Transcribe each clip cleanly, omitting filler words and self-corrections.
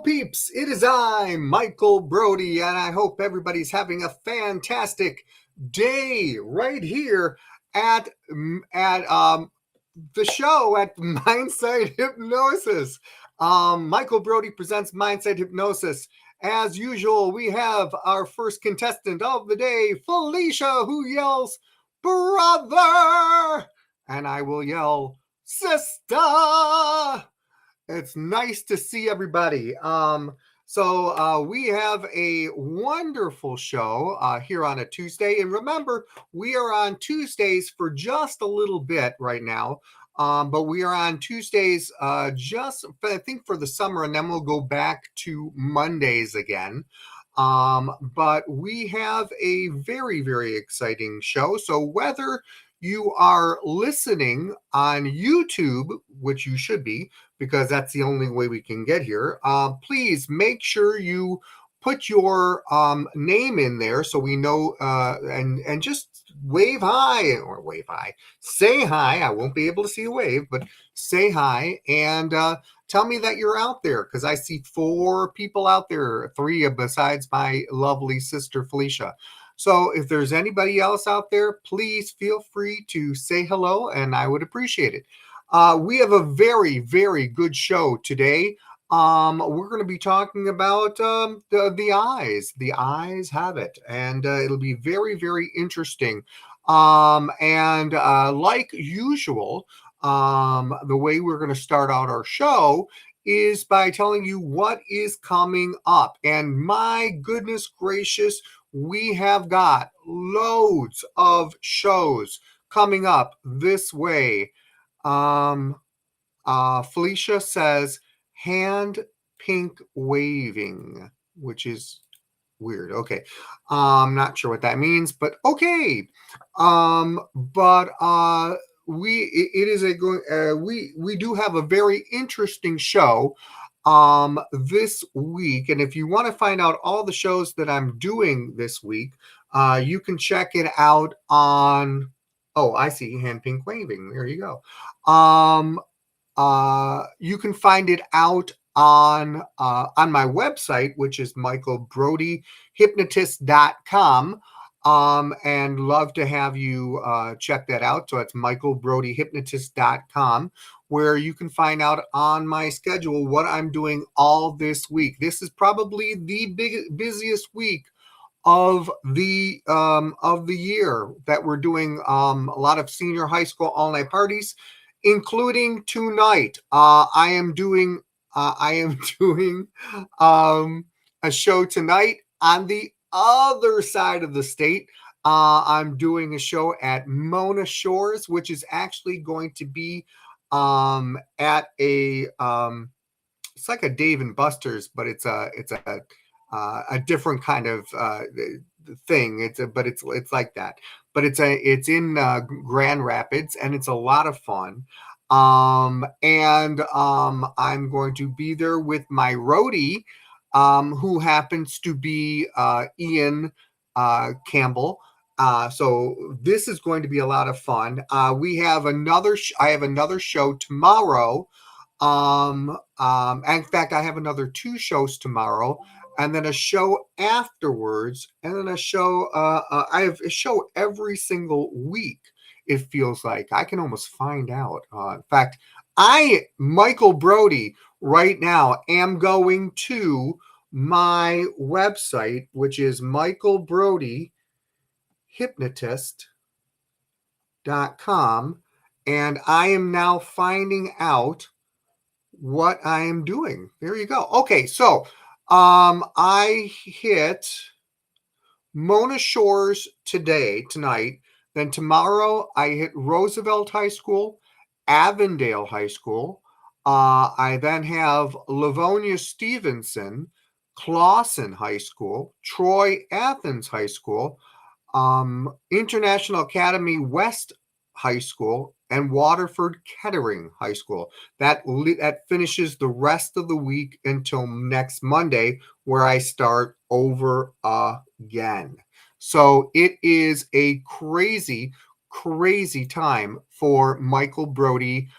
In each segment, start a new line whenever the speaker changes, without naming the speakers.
peeps, it is I, Michael Brody, and I hope everybody's having a fantastic day right here at the show at Mindset Hypnosis. Michael Brody presents Mindset Hypnosis. As usual, we have our first contestant of the day, Felicia, who yells, "Brother!" And I will yell, "Sister!" It's nice to see everybody. So we have a wonderful show here on a Tuesday. And remember, we are on Tuesdays for just a little bit right now. But we are on Tuesdays just, I think, for the summer, and then we'll go back to Mondays again. But we have a very, very exciting show. So whether you are listening on YouTube, which you should be, because that's the only way we can get here, please make sure you put your name in there so we know, and just wave hi, or wave hi, say hi. I won't be able to see a wave, but say hi, and tell me that you're out there, because I see 4 people out there, 3 besides my lovely sister Felicia. So if there's anybody else out there, please feel free to say hello, and I would appreciate it. We have a very, very good show today. We're going to be talking about the eyes. The eyes have it, and it'll be very, very interesting. And like usual, the way we're going to start out our show is by telling you what is coming up. And my goodness gracious, we have got loads of shows coming up this way. Felicia says hand pink waving, which is weird. Okay. I'm not sure what that means, but okay. We do have a very interesting show this week, and if you want to find out all the shows that I'm doing this week, you can check it out on, oh, I see, hand pink waving, there you go. You can find it out on my website, which is michaelbrodyhypnotist.com. And love to have you check that out. So it's michaelbrodyhypnotist.com, where you can find out on my schedule what I'm doing all this week. This is probably the busiest week of the year that we're doing a lot of senior high school all-night parties, including tonight. I am doing a show tonight on the other side of the state. I'm doing a show at Mona Shores, which is actually going to be at a it's like a Dave and Buster's, but it's a different kind of thing. It's like that, but it's in Grand Rapids, and it's a lot of fun. I'm going to be there with my roadie, who happens to be Ian Campbell. So this is going to be a lot of fun. We have another. I have another show tomorrow. In fact, I have another 2 shows tomorrow, and then a show afterwards, and then a show. I have a show every single week. It feels like I can almost find out. In fact, Michael Brody, right now am going to my website, which is michaelbrodyhypnotist.com, and I am now finding out what I am doing. There you go. Okay, so I hit Mona Shores tonight. Then tomorrow I hit Roosevelt High School, Avondale High School. I then have Livonia Stevenson, Clawson High School, Troy Athens High School, International Academy West High School, and Waterford Kettering High School. That finishes the rest of the week until next Monday, where I start over again. So it is a crazy, crazy time for Michael Brody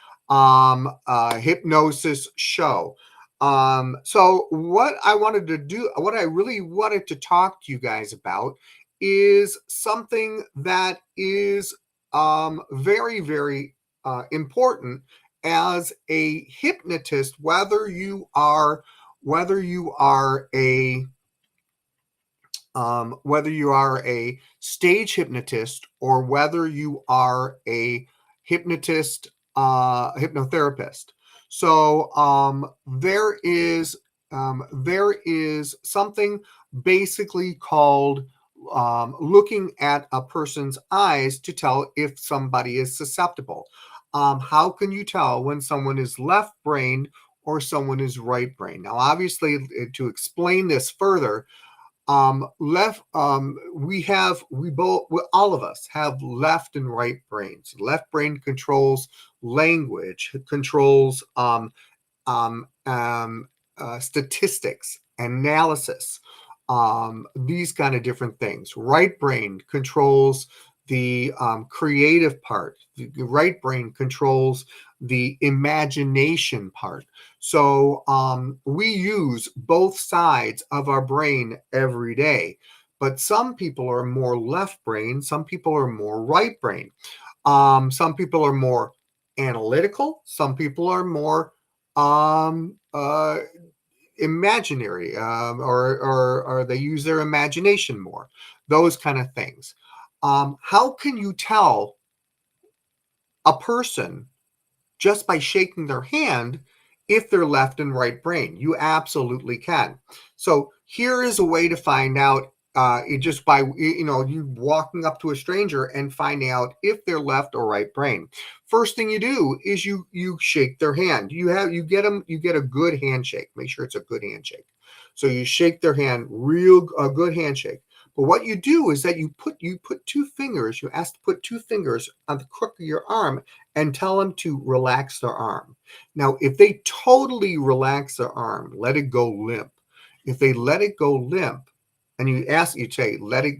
hypnosis show. So what I wanted to do, what I really wanted to talk to you guys about is something that is very, very important as a hypnotist, whether you are a whether you are a stage hypnotist or whether you are a hypnotherapist. So there is something basically called looking at a person's eyes to tell if somebody is susceptible. How can you tell when someone is left brained or someone is right brained? Now, obviously, to explain this further, left we both all of us have left and right brains. Left brain controls language, controls um, um, statistics, analysis, these kind of different things. Right brain controls the creative part. The right brain controls the imagination part. So we use both sides of our brain every day. But some people are more left brain, some people are more right brain. Some people are more analytical, some people are more um, uh, imaginary, or they use their imagination more, those kind of things. How can you tell a person just by shaking their hand if they're left and right brain? You absolutely can. So here is a way to find out, just by you walking up to a stranger and finding out if they're left or right brain. First thing you do is you shake their hand. You get a good handshake. Make sure it's a good handshake. So you shake their hand, a good handshake. But what you do is that you put two fingers. You ask to put two fingers on the crook of your arm and tell them to relax their arm. Now, if they totally relax their arm, let it go limp. If they let it go limp, and you say, let it,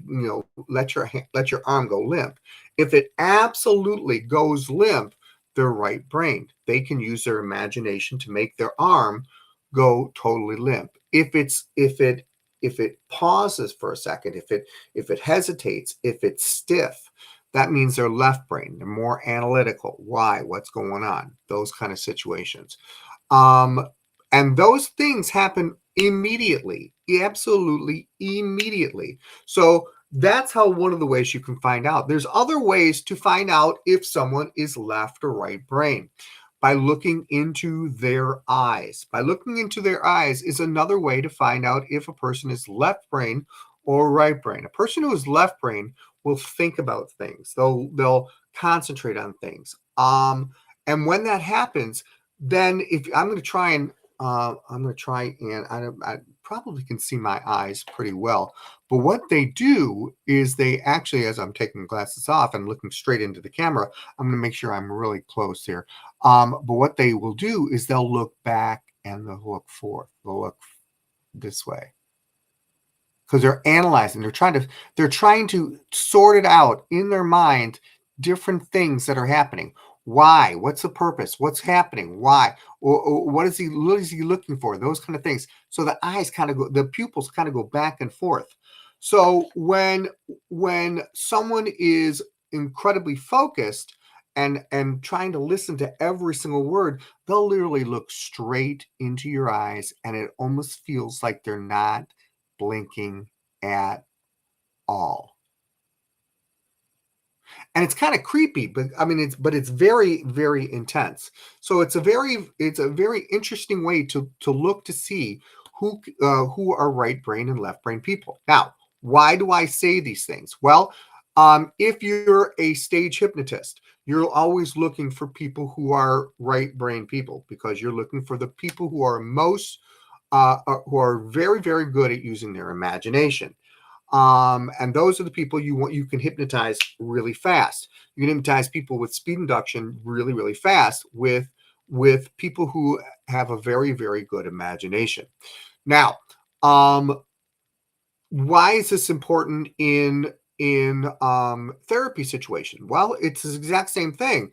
let your arm go limp. If it absolutely goes limp, they're right brained. They can use their imagination to make their arm go totally limp. If it pauses for a second, if it hesitates, if it's stiff, that means they're left brain. They're more analytical. Why? What's going on? Those kind of situations. Um, and those things happen immediately, absolutely immediately. So that's how one of the ways you can find out. There's other ways to find out if someone is left or right brain by looking into their eyes. By looking into their eyes is another way to find out if a person is left brain or right brain. A person who is left brain will think about things. They'll concentrate on things. And when that happens, then if I'm going to try and I probably can see my eyes pretty well. But what they do is they actually, as I'm taking glasses off and looking straight into the camera, I'm going to make sure I'm really close here. But what they will do is they'll look back and they'll look forth. They'll look this way because they're analyzing. They're trying to sort it out in their mind, different things that are happening. Why? What's the purpose? What's happening? Why? Or what is he looking for? Those kind of things. So the pupils kind of go back and forth. So when someone is incredibly focused and trying to listen to every single word, they'll literally look straight into your eyes, and it almost feels like they're not blinking at all. And it's kind of creepy, but I mean it's very, very intense. So it's a very interesting way to look to see who are right brain and left brain people. Now, why do I say these things? Well, if you're a stage hypnotist, you're always looking for people who are right brain people, because you're looking for the people who are who are very, very good at using their imagination. And those are the people you can hypnotize really fast. You can hypnotize people with speed induction really, really fast with people who have a very, very good imagination. Now, why is this important in therapy situation? Well, it's the exact same thing.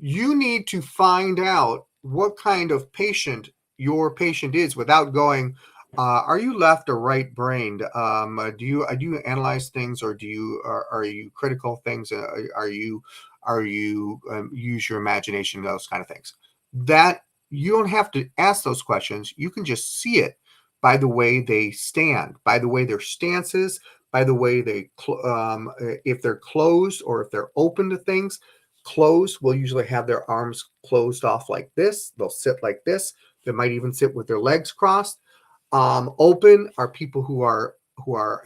You need to find out what kind of patient your patient is without going, are you left or right brained? Do you analyze things, or are you critical of things? Are you use your imagination, those kind of things? That you don't have to ask those questions. You can just see it by the way they stand, by the way their stance is, by the way if they're closed or if they're open to things. Closed will usually have their arms closed off like this. They'll sit like this. They might even sit with their legs crossed. Open are people who are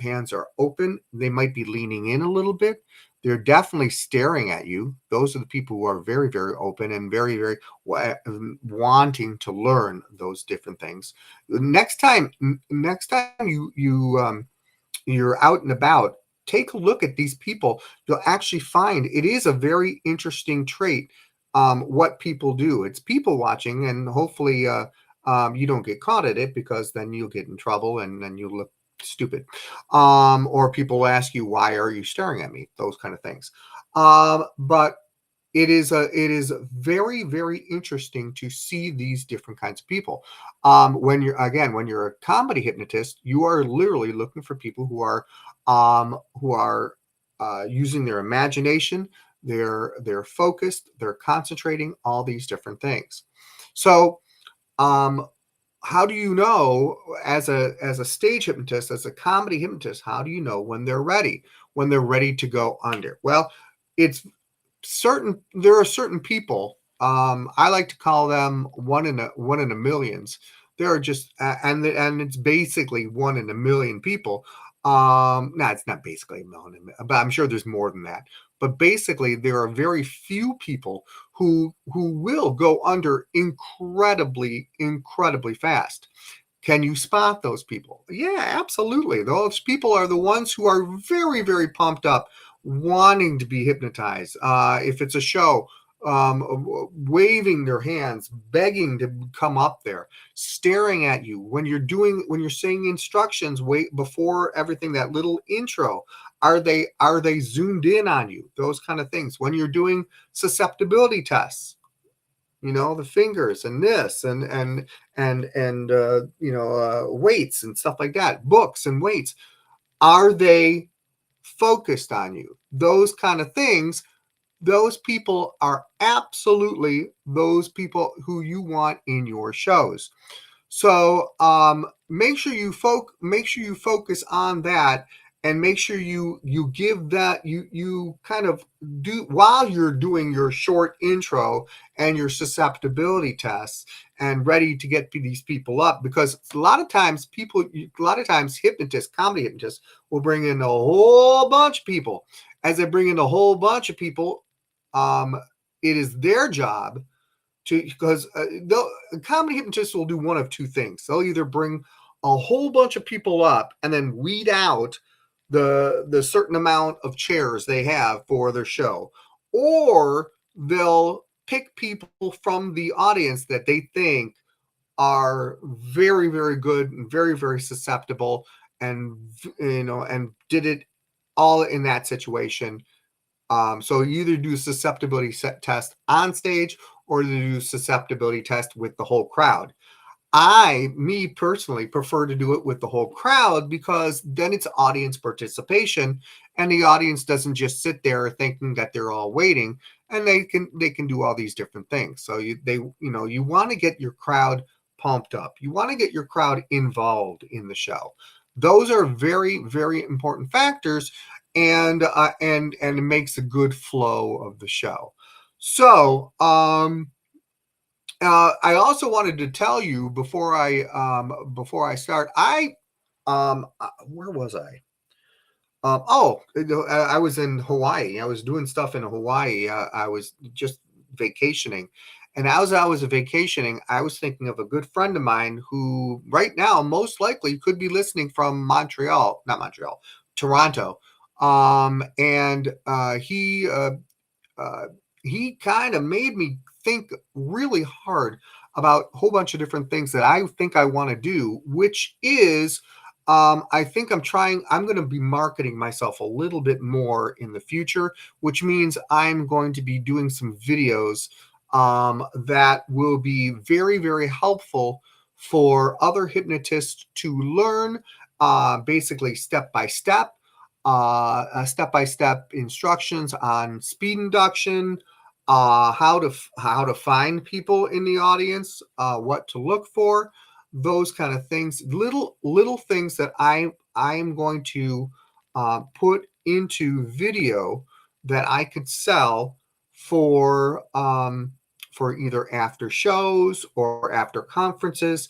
hands are open. They might be leaning in a little bit. They're definitely staring at you. Those are the people who are very, very open and very, very wanting to learn those different things. Next time you're out and about, take a look at these people. You'll actually find it is a very interesting trait. What people do. It's people watching, and hopefully you don't get caught at it, because then you'll get in trouble and then you look stupid. Or people ask you, why are you staring at me? Those kind of things. But it is very, very interesting to see these different kinds of people. When you're a comedy hypnotist, you are literally looking for people who are using their imagination. They're focused, they're concentrating, all these different things. So um, how do you know, as a stage hypnotist, as a comedy hypnotist, how do you know when they're ready to go under? Well, it's there are certain people, I like to call them one in a millions. There are just and it's basically one in a million people. No, it's not basically a million, but I'm sure there's more than that. But basically there are very few people who will go under incredibly, incredibly fast. Can you spot those people? Yeah, absolutely. Those people are the ones who are very, very pumped up, wanting to be hypnotized. If it's a show, waving their hands, begging to come up there, staring at you when you're saying instructions. Wait, before everything, that little intro. Are they zoomed in on you? Those kind of things. When you're doing susceptibility tests, the fingers and this and weights and stuff like that, books and weights, are they focused on you? Those kind of things. Those people are absolutely those people who you want in your shows. So make sure you focus on that, and make sure you give that, you kind of do while you're doing your short intro and your susceptibility tests, and ready to get these people up. Because a lot of times hypnotists, comedy hypnotists, will bring in a whole bunch of people. As they bring in a whole bunch of people, um, it is their job because the comedy hypnotists will do one of two things. They'll either bring a whole bunch of people up and then weed out the certain amount of chairs they have for their show, or they'll pick people from the audience that they think are very, very good and very, very susceptible, and and did it all in that situation. So you either do a susceptibility test on stage, or you do a susceptibility test with the whole crowd. Me personally, prefer to do it with the whole crowd, because then it's audience participation, and the audience doesn't just sit there thinking that they're all waiting, and they can do all these different things. So you want to get your crowd pumped up. You want to get your crowd involved in the show. Those are very, very important factors, and it makes a good flow of the show. So I also wanted to tell you before I start. Where was I? I was in Hawaii. I was doing stuff in Hawaii. I was just vacationing, and as I was vacationing, I was thinking of a good friend of mine who, right now, most likely could be listening from Montreal, not Montreal, Toronto. And uh, he kind of made me think really hard about a whole bunch of different things that I think I want to do, which is, I think I'm going to be marketing myself a little bit more in the future, which means I'm going to be doing some videos that will be very, very helpful for other hypnotists to learn basically step by step instructions on speed induction, how to find people in the audience, what to look for, those kind of things. Little things that I am going to put into video that I could sell for either after shows or after conferences.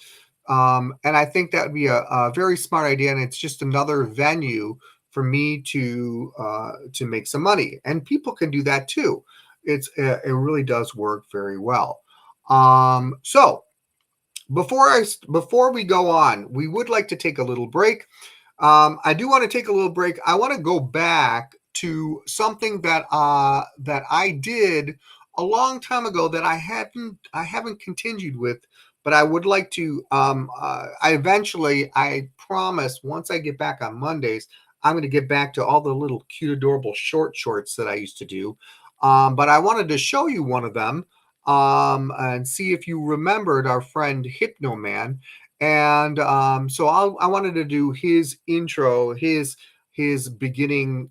And I think that would be a very smart idea, and it's just another venue for me to make some money. And people can do that too. It really does work very well. So before we go on, we would like to take a little break. I do want to take a little break. I want to go back to something that I did a long time ago that I haven't continued with, but I would like to. I promise once I get back on Mondays, I'm going to get back to all the little cute, adorable shorts that I used to do. But I wanted to show you one of them and see if you remembered our friend Hypnoman. And so I wanted to do his intro, his beginning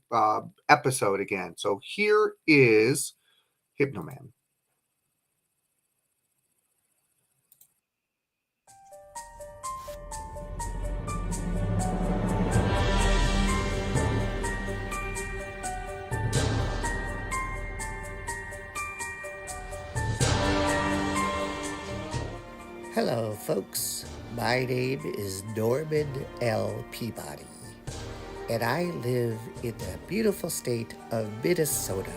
episode again. So here is Hypnoman.
Hello, folks. My name is Norman L. Peabody, and I live in the beautiful state of Minnesota.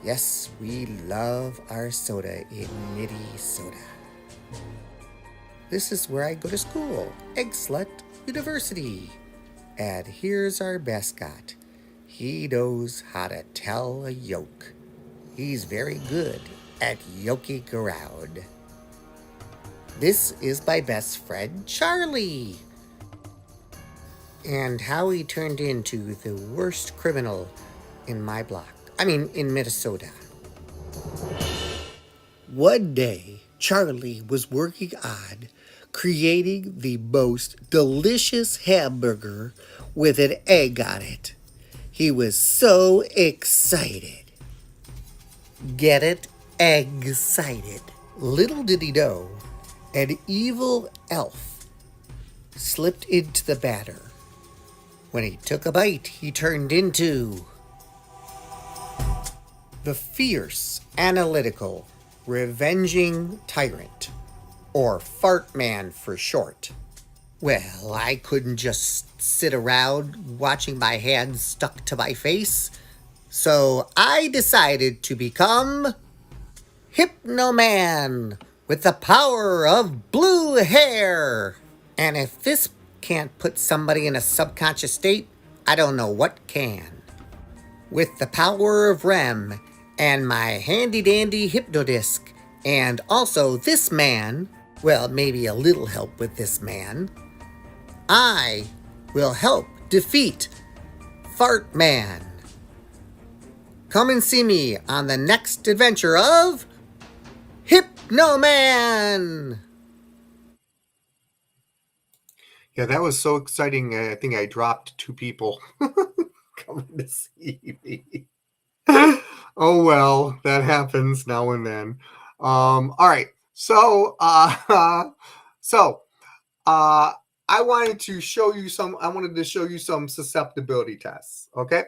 Yes, we love our soda in Minnesota. This is where I go to school, Eggslut University. And here's our mascot. He knows how to tell a yoke. He's very good at yoking around. This is my best friend, Charlie. And how he turned into the worst criminal in my block. In Minnesota. One day, Charlie was working on creating the most delicious hamburger with an egg on it. He was so excited. Get it? Egg-cited. Little did he know, an evil elf slipped into the batter. When he took a bite, he turned into the fierce, analytical, revenging tyrant, or Fart Man for short. Well, I couldn't just sit around watching my hands stuck to my face, so I decided to become Hypnoman with the power of blue hair. And if this can't put somebody in a subconscious state, I don't know what can. With the power of REM and my handy-dandy Hypnodisc, and also this man, well, maybe a little help with this man, I will help defeat Fart Man. Come and see me on the next adventure of Hypnoman!
Yeah, that was so exciting. I think I dropped two people coming to see me. Oh well, that happens now and then. All right. So so I wanted to show you some susceptibility tests. Okay.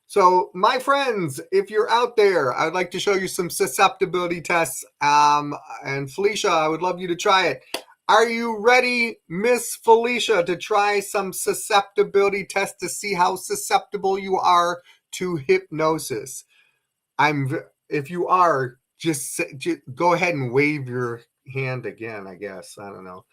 So, my friends, if you're out there, I'd like to show you some susceptibility tests. And Felicia, I would love you to try it. Are you ready, Miss Felicia, to try some susceptibility tests to see how susceptible you are to hypnosis? If you are, just go ahead and wave your hand again, I guess. I don't know.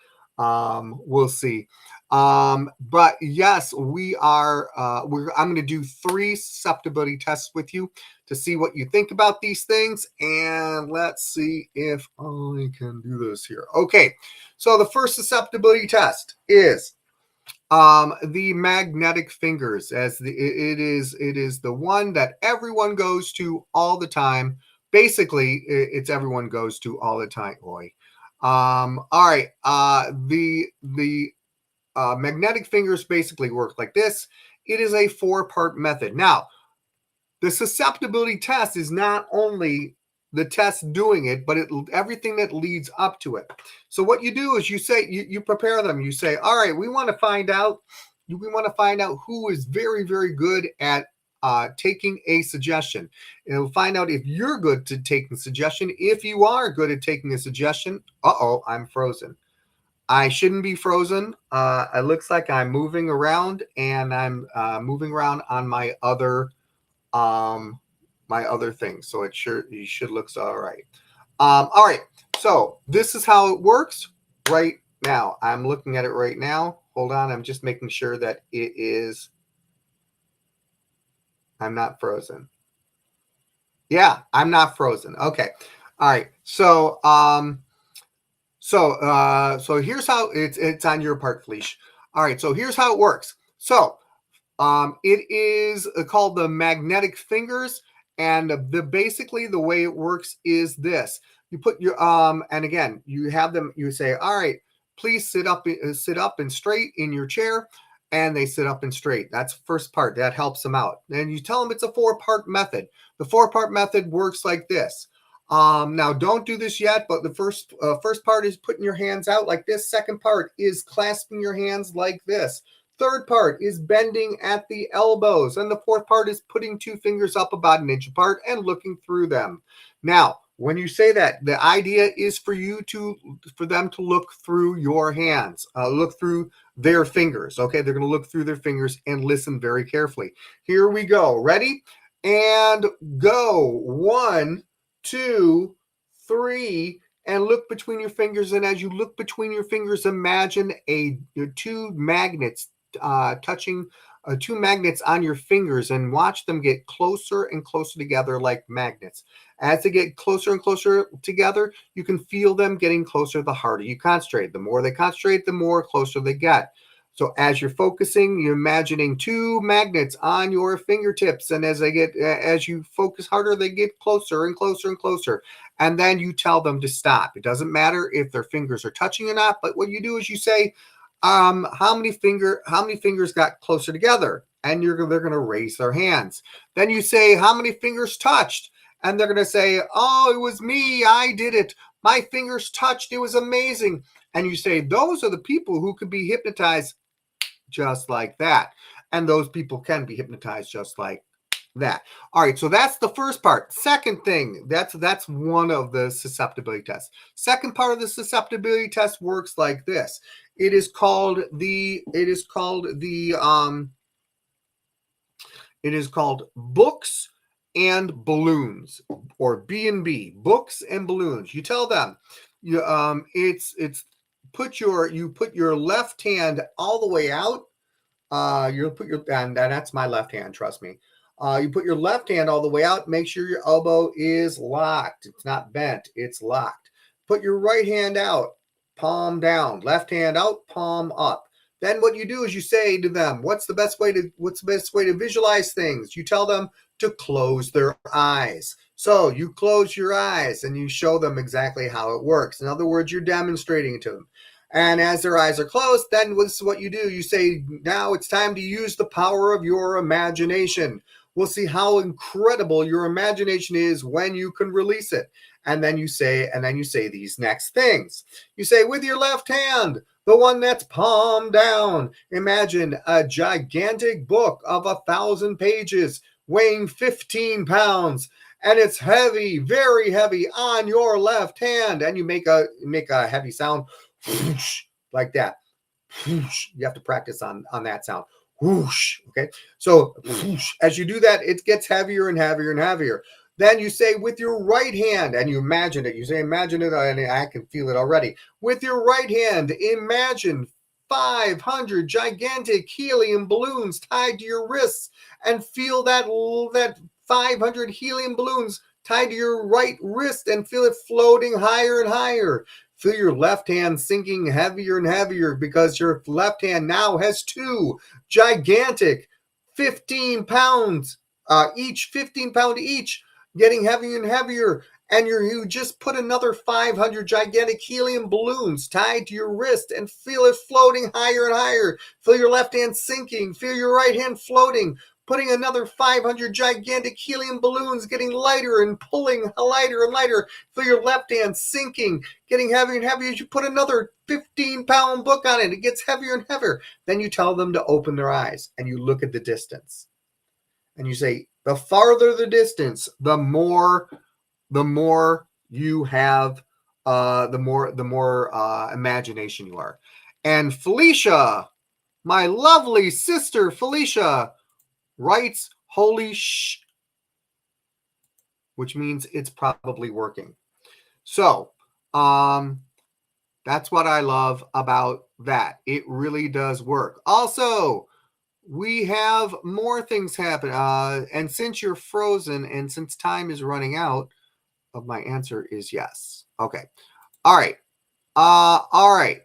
We'll see. But yes, we are. I'm going to do 3 susceptibility tests with you to see what you think about these things, and let's see if I can do this here. Okay, so the first susceptibility test is the magnetic fingers, as it is the one that everyone goes to all the time. Basically, it's everyone goes to all the time. Boy. All right. The magnetic fingers basically work like this. It is a 4-part method. Now, the susceptibility test is not only the test doing it, but everything that leads up to it. So what you do is you prepare them. You say, all right, we want to find out who is very, very good at taking a suggestion. And we'll find out if you're good to taking suggestion. If you are good at taking a suggestion, I'm frozen. I shouldn't be frozen. It looks like I'm moving around, and I'm moving around on my other thing. So it should looks all right. All right. So this is how it works right now. I'm looking at it right now. Hold on. I'm just making sure that I'm not frozen. Yeah, I'm not frozen. Okay. All right. So here's how it's on your part, Felicia. All right. So here's how it works. So it is called the magnetic fingers, and basically the way it works is this: you put your and again you have them. You say, "All right, please sit up and straight in your chair," and they sit up and straight. That's the first part. That helps them out. And you tell them it's a 4-part method. The 4-part method works like this. Now don't do this yet, but the first part is putting your hands out like this. Second part is clasping your hands like this. Third part is bending at the elbows. And the fourth part is putting 2 fingers up about an inch apart and looking through them. Now, when you say that, the idea is for them to look through your hands, look through their fingers. Okay, they're going to look through their fingers and listen very carefully. Here we go. Ready? And go. 1, 2, 3. And look between your fingers. And as you look between your fingers, imagine 2 magnets touching 2 magnets on your fingers, and watch them get closer and closer together like magnets. As they get closer and closer together, you can feel them getting closer the harder you concentrate. The more they concentrate, the more closer they get. So as you're focusing, you're imagining 2 magnets on your fingertips, and as you focus harder, they get closer and closer and closer. And then you tell them to stop. It doesn't matter if their fingers are touching or not, but what you do is you say, how many fingers got closer together? And they're going to raise their hands. Then you say, how many fingers touched? And they're going to say, oh, it was me. I did it. My fingers touched. It was amazing. And you say, those are the people who could be hypnotized just like that. And those people can be hypnotized just like that. All right, so that's the first part. Second thing, that's one of the susceptibility tests. Second part of the susceptibility test works like this. It is called books and balloons, or B&B, books and balloons. You tell them, it's put your left hand all the way out. You'll put and that's my left hand, trust me. You put your left hand all the way out. Make sure your elbow is locked. It's not bent. It's locked. Put your right hand out, palm down. Left hand out, palm up. Then what you do is you say to them, what's the best way to visualize things? You tell them to close their eyes. So you close your eyes and you show them exactly how it works. In other words, you're demonstrating it to them. And as their eyes are closed, then this is what you do. You say, now it's time to use the power of your imagination. We'll see how incredible your imagination is when you can release it. And then you say these next things. You say, with your left hand, the one that's palm down, imagine a gigantic book of 1,000 pages weighing 15 pounds. And it's heavy, very heavy on your left hand. And you make a heavy sound like that. You have to practice on that sound. Whoosh. Okay. So whoosh, as you do that, it gets heavier and heavier and heavier. Then you say with your right hand, and you imagine it. You say, imagine it, and I can feel it already. With your right hand, imagine 500 gigantic helium balloons tied to your wrists, and feel that 500 helium balloons tied to your right wrist, and feel it floating higher and higher. Feel your left hand sinking heavier and heavier, because your left hand now has 2 gigantic 15 pounds each, 15 pound each, getting heavier and heavier. and you just put another 500 gigantic helium balloons tied to your wrist and feel it floating higher and higher. Feel your left hand sinking. Feel your right hand floating. Putting another 500 gigantic helium balloons getting lighter and pulling lighter and lighter. Feel your left hand sinking, getting heavier and heavier as you put another 15-pound book on it. It gets heavier and heavier. Then you tell them to open their eyes and you look at the distance. And you say, the farther the distance, the more you have, the more imagination you are. And Felicia, my lovely sister Felicia, writes holy sh, which means it's probably working. So that's what I love about that. It really does work. Also, we have more things happen. And since you're frozen and since time is running out, my answer is yes. Okay. All right. All right.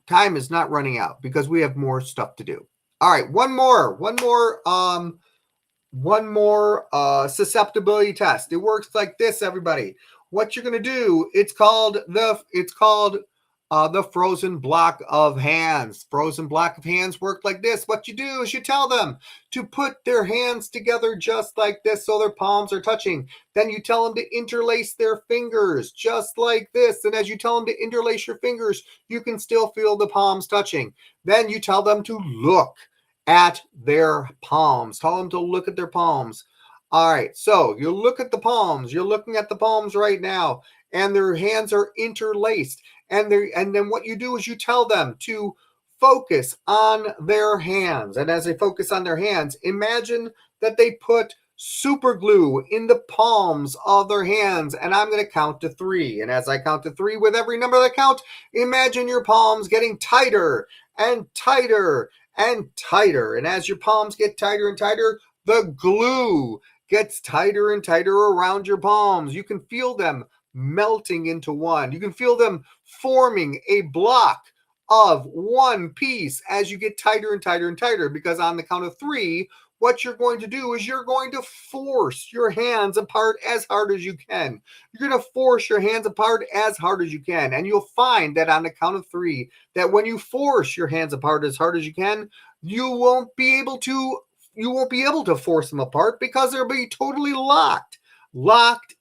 Time is not running out because we have more stuff to do. All right. One more susceptibility test. It works like this, everybody. What you're going to do, it's called the frozen block of hands. Frozen block of hands work like this. What you do is you tell them to put their hands together just like this so their palms are touching. Then you tell them to interlace their fingers just like this. And as you tell them to interlace your fingers, you can still feel the palms touching. Then you tell them to look at their palms. Tell them to look at their palms. All right, so you look at the palms. You're looking at the palms right now, and their hands are interlaced. And then what you do is you tell them to focus on their hands. And as they focus on their hands, imagine that they put super glue in the palms of their hands. And I'm going to count to 3. And as I count to 3 with every number that I count, imagine your palms getting tighter and tighter and tighter. And as your palms get tighter and tighter, the glue gets tighter and tighter around your palms. You can feel them melting into one. You can feel them forming a block of one piece as you get tighter and tighter and tighter, because on the count of 3, what you're going to do is you're going to force your hands apart as hard as you can. You're going to force your hands apart as hard as you can. And you'll find that on the count of 3, that when you force your hands apart as hard as you can, you won't be able to force them apart because they'll be totally locked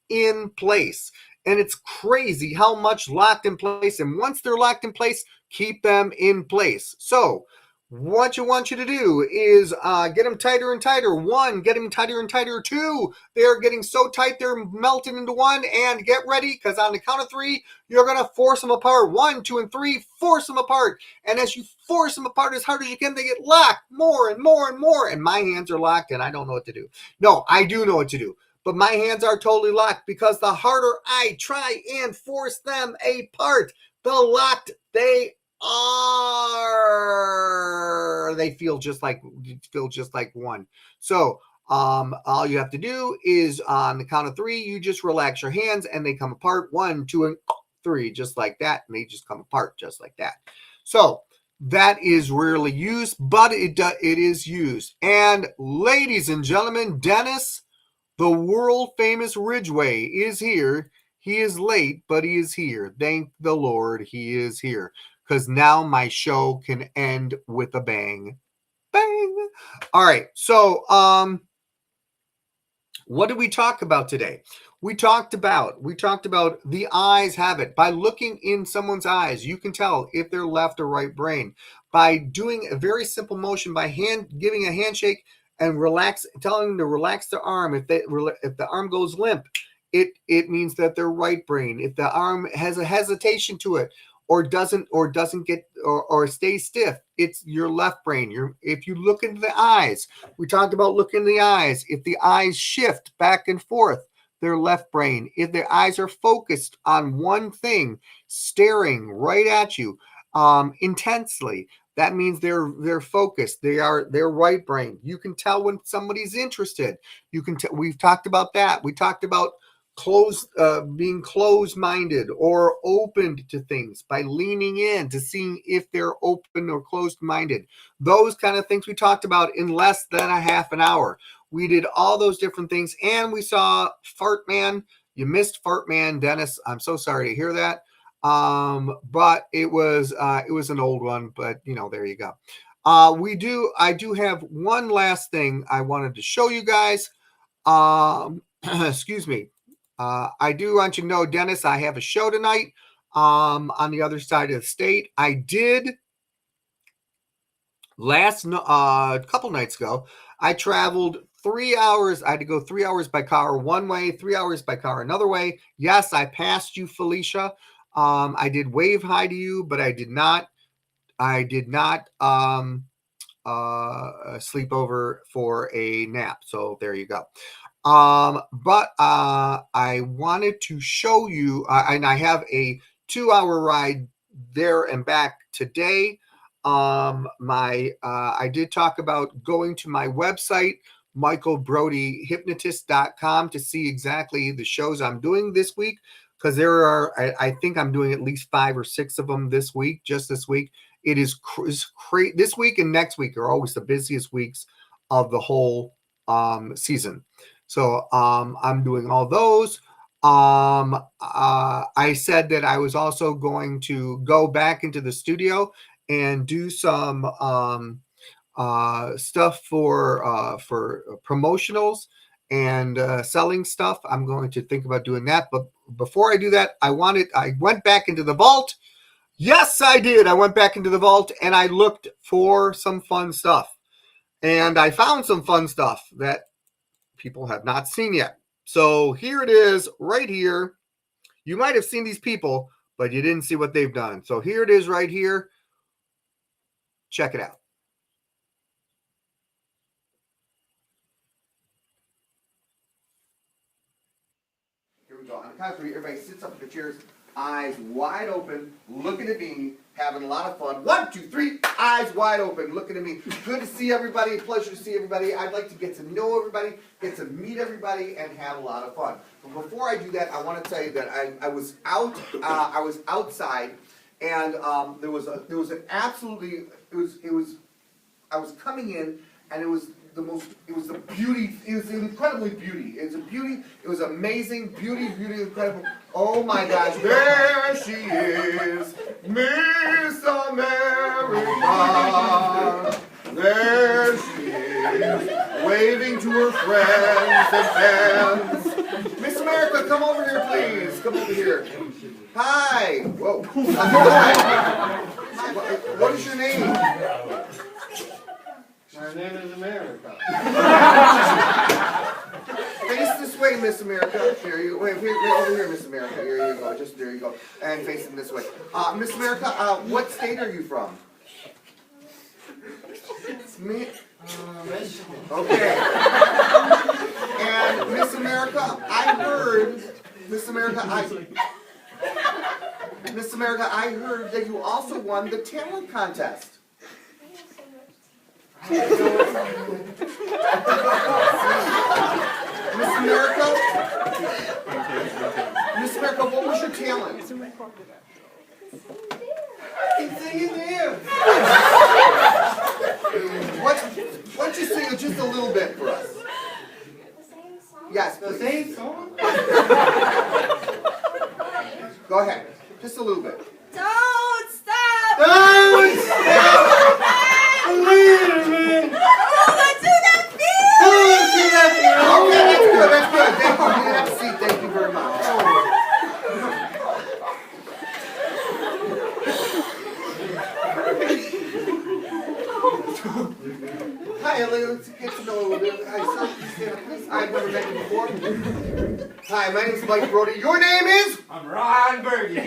in place. And it's crazy how much locked in place. And once they're locked in place, keep them in place. So what you want you to do is get them tighter and tighter. 1, get them tighter and tighter. 2, they're getting so tight they're melting into one. And get ready, because on the count of 3, you're going to force them apart. 1, 2, and 3, force them apart. And as you force them apart as hard as you can, they get locked more and more and more. And my hands are locked and I don't know what to do. No, I do know what to do. But my hands are totally locked, because the harder I try and force them apart, the locked they are. They feel just like one. So all you have to do is on the count of 3, you just relax your hands and they come apart. 1, 2, and 3, just like that. And they just come apart just like that. So that is rarely used, but it is used. And ladies and gentlemen, Dennis, the world famous Ridgway, is here. He is late, but he is here. Thank the Lord he is here, because now my show can end with a bang. Bang. All right. So, what did we talk about today? We talked about the eyes habit. By looking in someone's eyes, you can tell if they're left or right brain. By doing a very simple motion, by giving a handshake and telling them to relax their arm. If the arm goes limp, it means that they're right brain. If the arm has a hesitation to it, or doesn't get or stay stiff, it's your left brain. If you look into the eyes, we talked about looking in the eyes. If the eyes shift back and forth, they're left brain. If their eyes are focused on one thing, staring right at you intensely, that means they're focused. They're right brain. You can tell when somebody's interested. We've talked about that. We talked about being closed-minded or open to things by leaning in to seeing if they're open or closed-minded. Those kind of things we talked about in less than a half an hour. We did all those different things, and we saw Fart Man. You missed Fart Man Dennis. I'm so sorry to hear that. But it was an old one, but there you go. I do have one last thing I wanted to show you guys. Excuse me. I do want you to know, Dennis, I have a show tonight on the other side of the state. I did couple nights ago. I traveled 3 hours. I had to go 3 hours by car one way, 3 hours by car another way. Yes, I passed you, Felicia. I did wave hi to you, but I did not sleep over for a nap. So there you go. But I wanted to show you, and I have a 2-hour ride there and back today. I did talk about going to my website, michaelbrodyhypnotist.com, to see exactly the shows I'm doing this week, because I think I'm doing at least 5 or 6 of them this week, just this week. It is crazy. This week and next week are always the busiest weeks of the whole season. So I'm doing all those. I said that I was also going to go back into the studio and do some stuff for promotionals and selling stuff. I'm going to think about doing that. But before I do that, I went back into the vault. Yes, I did. I went back into the vault and I looked for some fun stuff. And I found some fun stuff that people have not seen yet. So here it is right here. You might have seen these people, but you didn't see what they've done. So here it is right here. Check it out. Here we go. On the count of 3, everybody sits up in the chairs, eyes wide open, looking at me, having a lot of fun. 1, 2, 3, eyes wide open, looking at me. Good to see everybody. Pleasure to see everybody. I'd like to get to know everybody, get to meet everybody, and have a lot of fun. But before I do that, I want to tell you that I was outside, and there was an absolutely I was coming in, and it was incredibly beauty. It was amazing, beauty, incredible. Oh my gosh, there she is, Miss America. There she is, waving to her friends and fans. Miss America, come over here, please. Come over here. Hi. Whoa. Hi. What is your name?
My name is America.
Face this way, Miss America. Here you wait, over here, Miss America. Here you go. Just there you go. And facing this way. Miss America, what state are you from? Me?
Michigan.
Okay. And Miss America, I heard that you also won the talent contest. Miss America, what was your talent? I can sing and dance. Why don't you sing just a little bit for us? Yes,
The same song?
go ahead, just a little bit.
Don't stop!
Don't stop! Believe in me!
Let's do that feeling!
Okay, that's good. Thank you. You have a seat. Thank you very much. Hi, Ellie. Let's get to know a little bit. Hi, sir. Stand up, please. I've never met you before. Hi, my name is Mike Brody. Your name is?
I'm Ron Burgundy.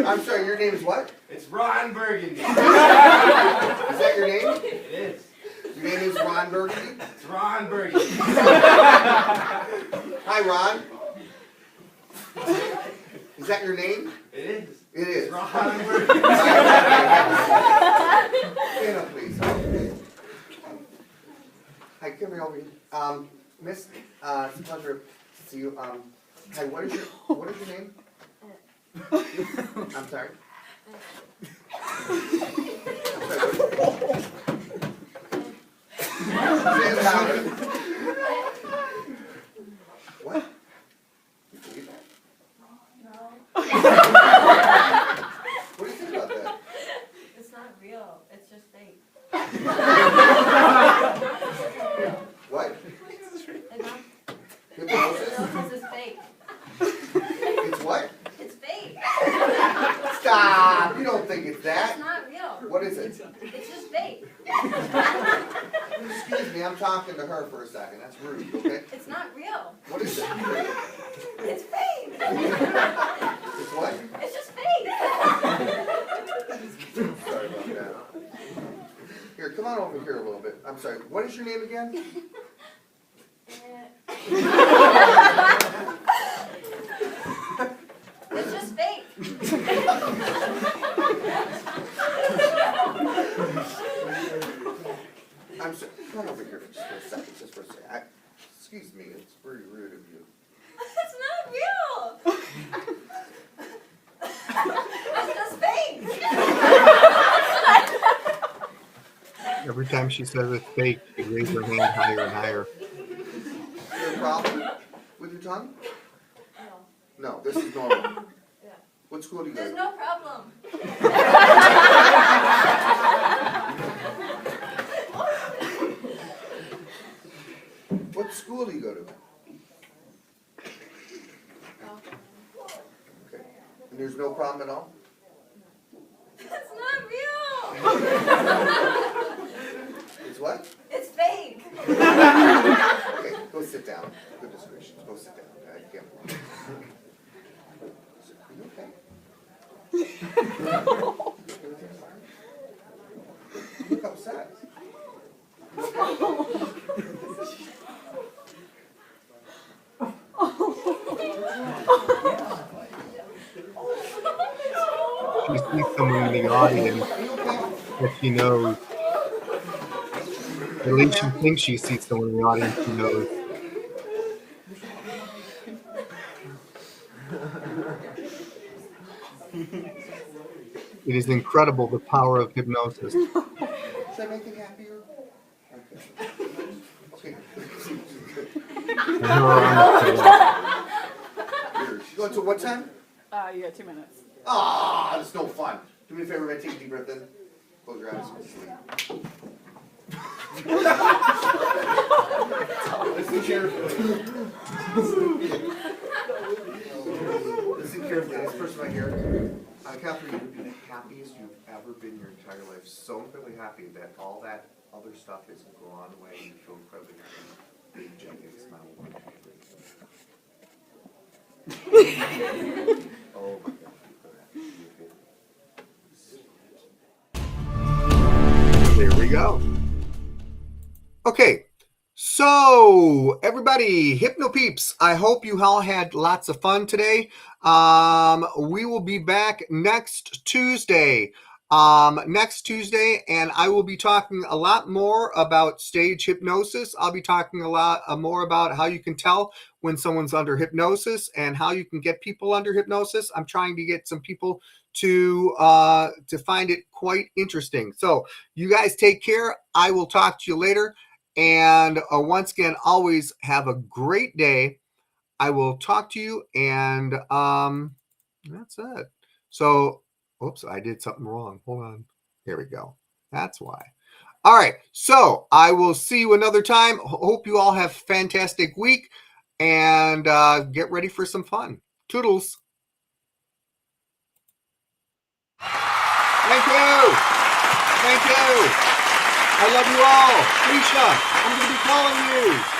I'm sorry, your name is what?
It's Ron Burgundy.
Is that your name?
It is.
Your name is Ron Burgundy?
It's Ron Burgundy.
Hi, Ron. Is that your name?
It is.
It is.
It's Ron Burgundy.
Stand up, please. Hi, come here over here. Miss, it's a pleasure to see you. Hi, what is your name? I'm sorry. Say it louder. think? It's
It's
that?
not real.
What is it?
It's just fake.
Excuse me, I'm talking to her for a second. That's rude, okay?
It's not real.
What is it?
It's fake.
It's what?
It's just fake.
Sorry about that. Here, come on over here a little bit. I'm sorry. What is your name again?
It's just fake.
I'm sorry. Come on over here for just a second. Just for a second. Excuse me. It's very rude of you.
It's not real. It's just fake.
Every time she says it's fake, she raises her hand higher and higher. Is there a problem with your tongue?
No.
No, this is normal.
Yeah.
What school do you go
There's
to?
no problem.
What school do you go to? Okay. And there's no problem at all?
It's not real.
It's what?
It's fake.
Okay, go sit down. Goodness gracious, go sit down. I can't. Are you okay? Everything's fine? You look upset. She sees someone in the audience that she knows. At least she thinks she sees someone in the audience she knows. It is incredible the power of hypnosis. Does that make you happier? Okay. She's going to what time?
You got 2 minutes.
Ah, that's no fun. Do me a favor, man. Take a deep breath in. Close your eyes. Listen carefully. Listen carefully. This person right here. Catherine, you would be the happiest you've ever been your entire life. So incredibly happy that all that other stuff is gone away. You feel incredibly happy. Big gigantic smile. Oh my God. There we go. Okay, so everybody, Hypno Peeps, I hope you all had lots of fun today. We will be back next Tuesday. And I will be talking a lot more about stage hypnosis. I'll be talking a lot more about how you can tell when someone's under hypnosis and how you can get people under hypnosis. I'm trying to get some people to find it quite interesting. So you guys take care. I will talk to you later. And once again, always have a great day. I will talk to you, and that's it. So, oops, I did something wrong. Hold on. Here we go. That's why. All right. So I will see you another time. Hope you all have a fantastic week, and get ready for some fun. Toodles. Thank you. Thank you. I love you all. Alicia, I'm going to be calling you.